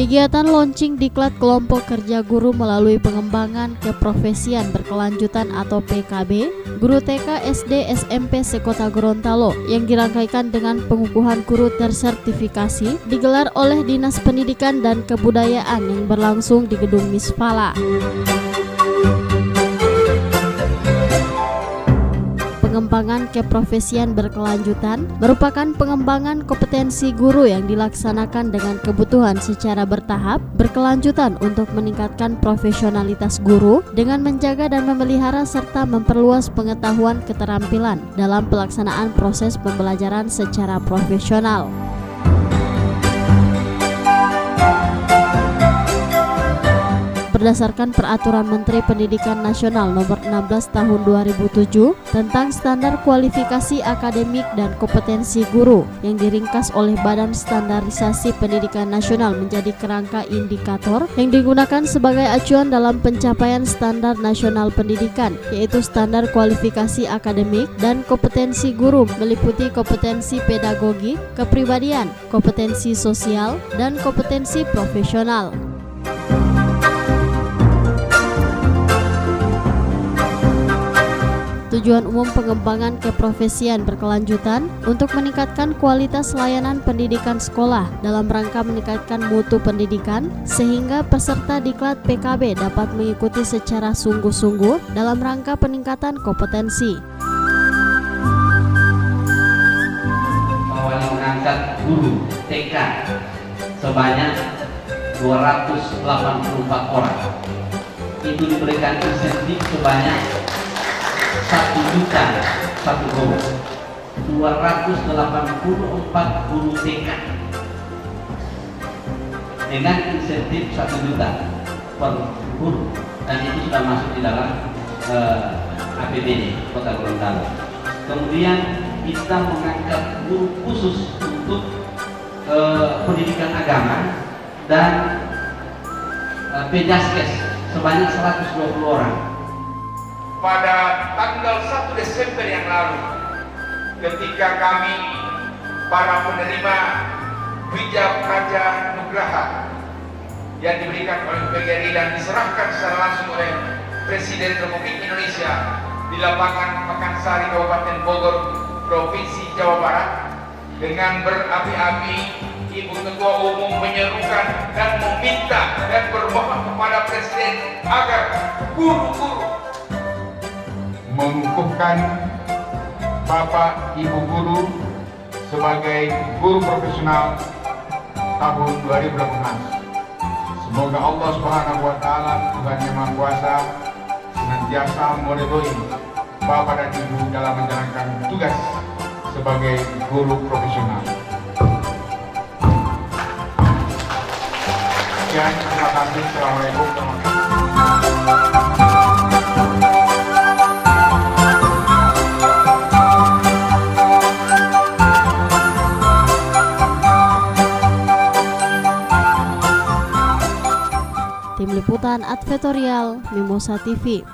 Kegiatan launching diklat kelompok kerja guru melalui pengembangan keprofesian berkelanjutan atau PKB guru TK, SD, SMP sekota Gorontalo yang dirangkaikan dengan pengukuhan guru tersertifikasi digelar oleh Dinas Pendidikan dan Kebudayaan yang berlangsung di Gedung Misfala. Pengembangan keprofesian berkelanjutan merupakan pengembangan kompetensi guru yang dilaksanakan dengan kebutuhan secara bertahap, berkelanjutan untuk meningkatkan profesionalitas guru dengan menjaga dan memelihara serta memperluas pengetahuan keterampilan dalam pelaksanaan proses pembelajaran secara profesional. Berdasarkan Peraturan Menteri Pendidikan Nasional Nomor 16 Tahun 2007 tentang standar kualifikasi akademik dan kompetensi guru yang diringkas oleh Badan Standarisasi Pendidikan Nasional menjadi kerangka indikator yang digunakan sebagai acuan dalam pencapaian standar nasional pendidikan, yaitu standar kualifikasi akademik dan kompetensi guru meliputi kompetensi pedagogi, kepribadian, kompetensi sosial, dan kompetensi profesional. Tujuan umum pengembangan keprofesian berkelanjutan untuk meningkatkan kualitas layanan pendidikan sekolah dalam rangka meningkatkan mutu pendidikan sehingga peserta diklat PKB dapat mengikuti secara sungguh-sungguh dalam rangka peningkatan kompetensi. Bahwa mengangkat guru TK sebanyak 284 orang. Itu diberikan insentif sebanyak 1 juta satu guru, 284 guru TK dengan insentif 1 juta per guru, dan itu sudah masuk di dalam APBD Kota Gorontalo. Kemudian kita mengangkat guru khusus untuk pendidikan agama dan Pejaskes sebanyak 120 orang. Pada tanggal 1 Desember yang lalu, ketika kami para penerima Wijaya Praja Nugraha yang diberikan oleh PGRI dan diserahkan secara langsung oleh Presiden Republik Indonesia di lapangan Pakansari, Kabupaten Bogor, Provinsi Jawa Barat, dengan berapi-api Ibu Ketua Umum menyerukan dan meminta dan bermohon kepada Presiden agar guru-guru mengukuhkan Bapak Ibu Guru sebagai guru profesional tahun 2018. Semoga Allah Subhanahu wa Ta'ala, Tuhan Yang Maha Kuasa, senantiasa meridhoi Bapak dan Ibu dalam menjalankan tugas sebagai guru profesional. Sekian, terima kasih. Assalamualaikum warahmatullahi wabarakatuh. Tim Liputan Advertorial Mimosa TV.